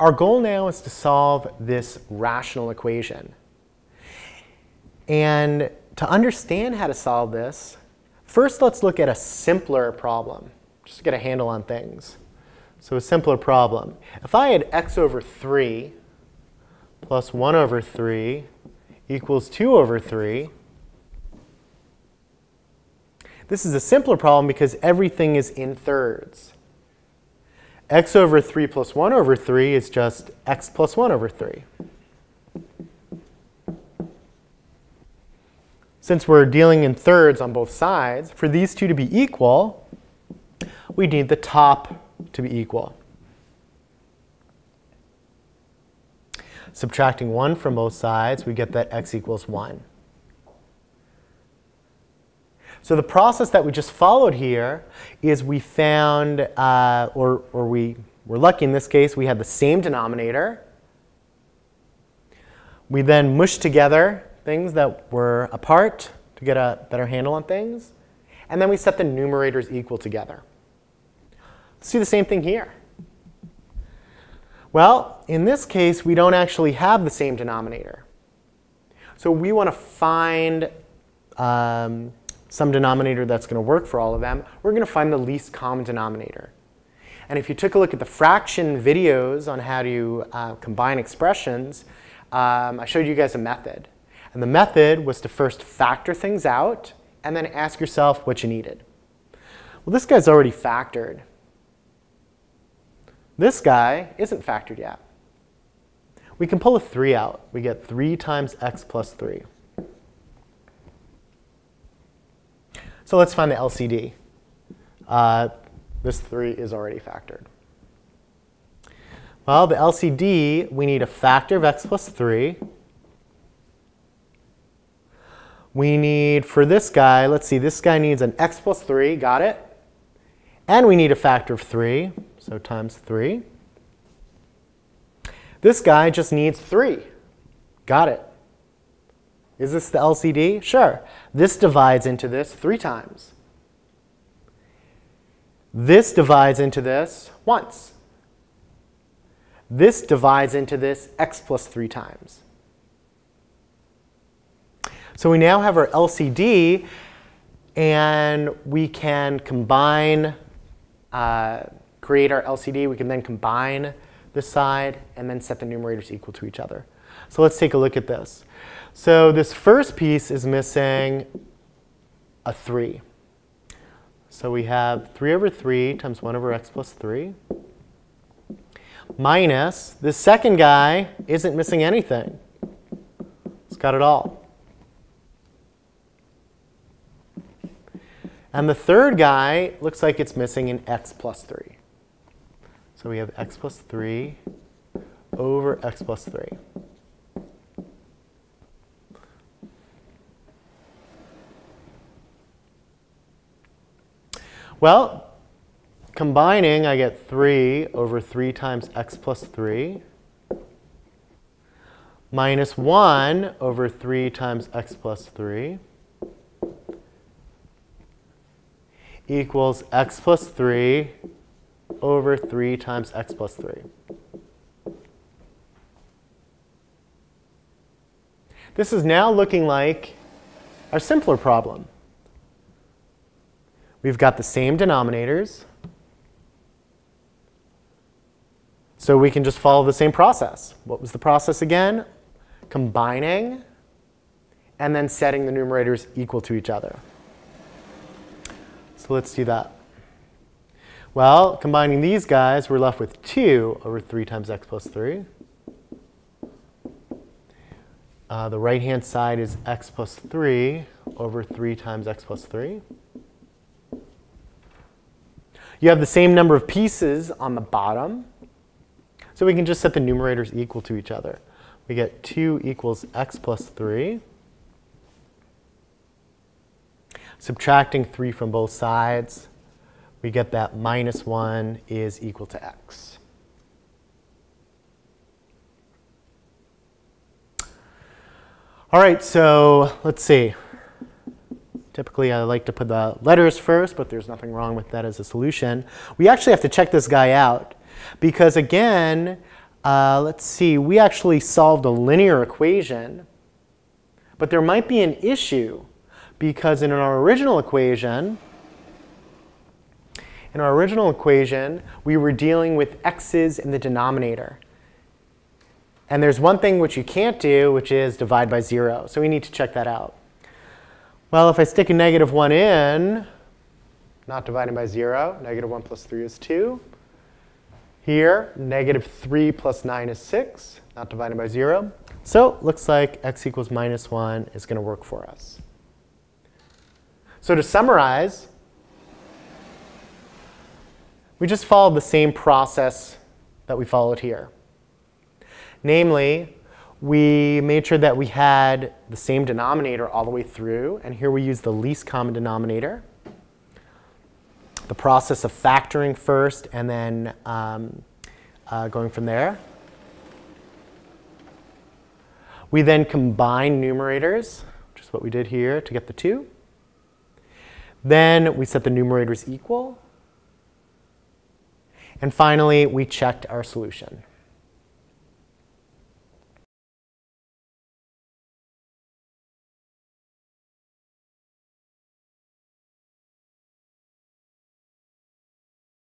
Our goal now is to solve this rational equation. And to understand how to solve this, first let's look at a simpler problem, just to get a handle on things. So a simpler problem. If I had x over 3 plus 1 over 3 equals 2 over 3, this is a simpler problem because everything is in thirds. X over 3 plus 1 over 3 is just x plus 1 over 3. Since we're dealing in thirds on both sides, for these two to be equal, we need the top to be equal. Subtracting 1 from both sides, we get that x equals 1. So the process that we just followed here is we found, or we were lucky in this case, we had the same denominator. We then mushed together things that were apart to get a better handle on things. And then we set the numerators equal together. Let's do the same thing here. Well, in this case, we don't actually have the same denominator. So we want to find some denominator that's going to work for all of them. We're going to find the least common denominator. And if you took a look at the fraction videos on how to combine expressions, I showed you guys a method. And the method was to first factor things out and then ask yourself what you needed. Well, this guy's already factored. This guy isn't factored yet. We can pull a 3 out. We get 3 times x plus 3. So let's find the LCD. This 3 is already factored. Well, the LCD, we need a factor of x plus 3. We need, for this guy, let's see, this guy needs an x plus 3, got it? And we need a factor of 3, so times 3. This guy just needs 3, got it? Is this the LCD? Sure. This divides into this 3 times. This divides into this once. This divides into this x plus 3 times. So we now have our LCD, and we can combine, create our LCD. We can then combine this side and then set the numerators equal to each other. So let's take a look at this. So this first piece is missing a 3. So we have 3 over 3 times 1 over x plus 3 minus this second guy isn't missing anything. It's got it all. And the third guy looks like it's missing an x plus 3. So we have x plus 3 over x plus 3. Well, combining, I get 3 over 3 times x plus 3 minus 1 over 3 times x plus 3 equals x plus 3 over 3 times x plus 3. This is now looking like our simpler problem. We've got the same denominators, so we can just follow the same process. What was the process again? Combining and then setting the numerators equal to each other. So let's do that. Well, combining these guys, we're left with 2 over 3 times x plus 3. The right-hand side is x plus 3 over 3 times x plus 3. You have the same number of pieces on the bottom, so we can just set the numerators equal to each other. We get 2 equals x plus 3. Subtracting 3 from both sides, we get that minus 1 is equal to x. All right, so let's see. Typically, I like to put the letters first, but there's nothing wrong with that as a solution. We actually have to check this guy out because, again, let's see, we actually solved a linear equation, but there might be an issue because in our original equation, we were dealing with x's in the denominator. And there's one thing which you can't do, which is divide by 0. So we need to check that out. Well, if I stick a -1 in, not dividing by 0, -1 plus 3 is 2. Here, -3 plus 9 is 6, not dividing by 0. So it looks like x equals -1 is going to work for us. So to summarize, we just followed the same process that we followed here. Namely, we made sure that we had the same denominator all the way through. And here we use the least common denominator. The process of factoring first and then going from there. We then combine numerators, which is what we did here to get the 2. Then we set the numerators equal. And finally, we checked our solution.